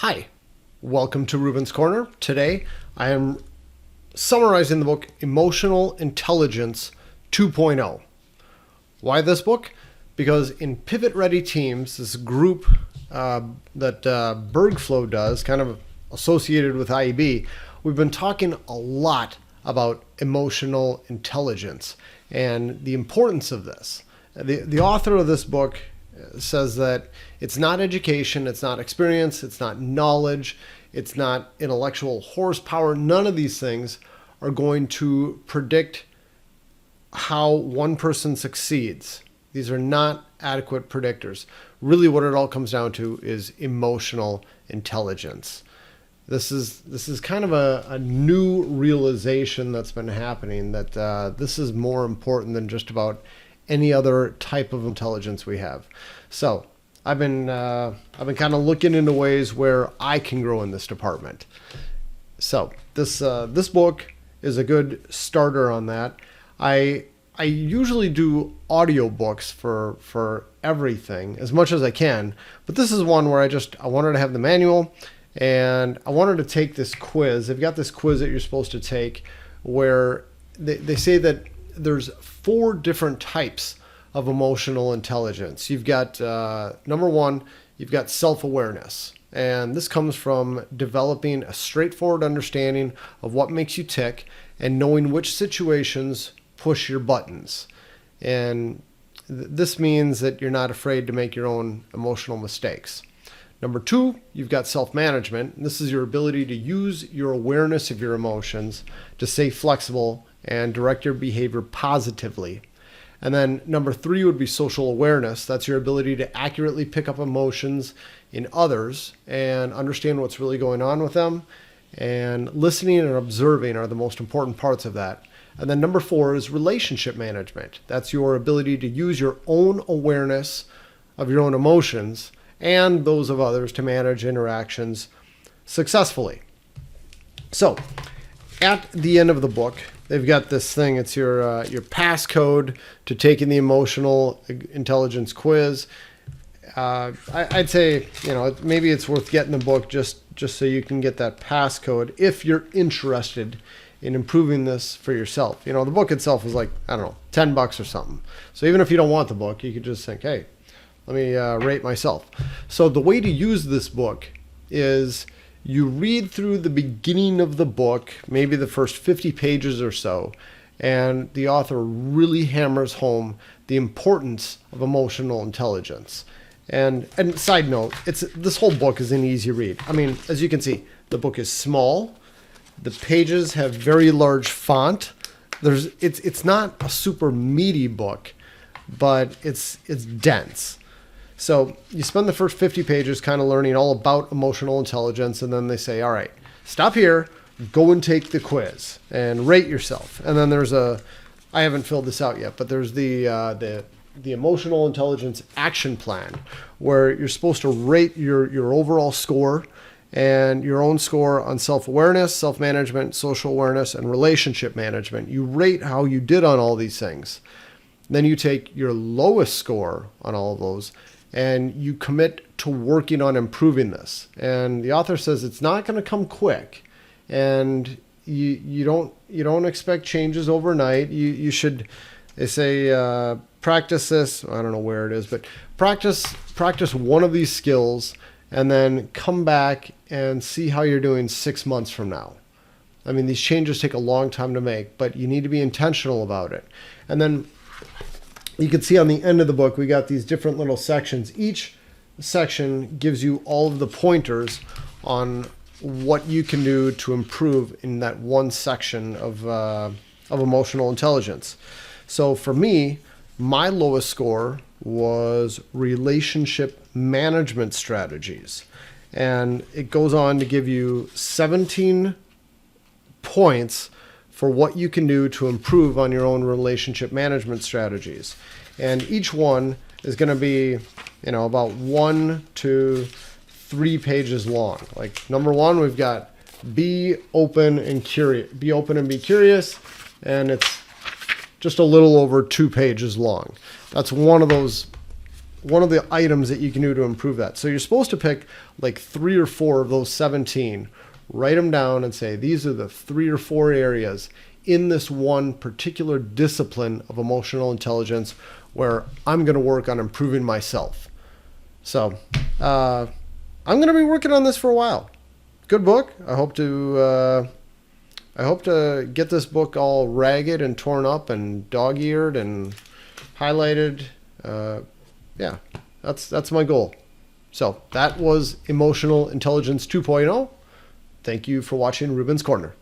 Hi, welcome to Reuben's Corner. Today I am summarizing the book Emotional Intelligence 2.0. Why this book? Because in Pivot Ready Teams, this group that Bergflow does, kind of associated with IEB, we've been talking a lot about emotional intelligence and the importance of this. The author of this book says that it's not education, it's not experience, it's not knowledge, it's not intellectual horsepower. None of these things are going to predict how one person succeeds. These are not adequate predictors. Really what it all comes down to is emotional intelligence. This is kind of a new realization that's been happening, that this is more important than just about any other type of intelligence we have. So I've been kind of looking into ways where I can grow in this department. So this book is a good starter on that. I usually do audiobooks for everything as much as I can, but this is one where I wanted to have the manual, and I wanted to take this quiz. They've got this quiz that you're supposed to take where they say that there's 4 different types of emotional intelligence. You've got, number 1, you've got self-awareness. And this comes from developing a straightforward understanding of what makes you tick and knowing which situations push your buttons. And this means that you're not afraid to make your own emotional mistakes. Number 2, you've got self-management. This is your ability to use your awareness of your emotions to stay flexible and direct your behavior positively. And then number 3 would be social awareness. That's your ability to accurately pick up emotions in others and understand what's really going on with them. And listening and observing are the most important parts of that. And then number 4 is relationship management. That's your ability to use your own awareness of your own emotions and those of others to manage interactions successfully. So at the end of the book, they've got this thing. It's your passcode to taking the emotional intelligence quiz. I'd say, maybe it's worth getting the book just so you can get that passcode if you're interested in improving this for yourself. The book itself is like, I don't know, $10 or something. So even if you don't want the book, you could just think, hey, let me rate myself. So the way to use this book is you read through the beginning of the book, maybe the first 50 pages or so, and the author really hammers home the importance of emotional intelligence. And side note, this whole book is an easy read. I mean, as you can see, the book is small. The pages have very large font. It's not a super meaty book, but it's dense. So you spend the first 50 pages kind of learning all about emotional intelligence, and then they say, all right, stop here, go and take the quiz and rate yourself. And then there's I haven't filled this out yet, but there's the emotional intelligence action plan where you're supposed to rate your overall score and your own score on self-awareness, self-management, social awareness, and relationship management. You rate how you did on all these things. Then you take your lowest score on all of those and you commit to working on improving this. And the author says it's not going to come quick, and you don't expect changes overnight. You should, they say, practice this. I don't know where it is, but practice one of these skills and then come back and see how you're doing 6 months from now. I mean, these changes take a long time to make, but you need to be intentional about it. And then you can see on the end of the book, we got these different little sections. Each section gives you all of the pointers on what you can do to improve in that one section of emotional intelligence. So for me, my lowest score was relationship management strategies. And it goes on to give you 17 points for what you can do to improve on your own relationship management strategies. And each one is going to be, about 1 to 3 pages long. Like number 1, we've got be open and curious. Be open and be curious. And it's just a little over 2 pages long. That's one of those one of the items that you can do to improve that. So you're supposed to pick like 3 or 4 of those 17, write them down and say, these are the 3 or 4 areas in this one particular discipline of emotional intelligence where I'm going to work on improving myself. So I'm going to be working on this for a while. Good book. I hope to get this book all ragged and torn up and dog-eared and highlighted. Yeah, that's my goal. So that was Emotional Intelligence 2.0. Thank you for watching Reuben's Corner.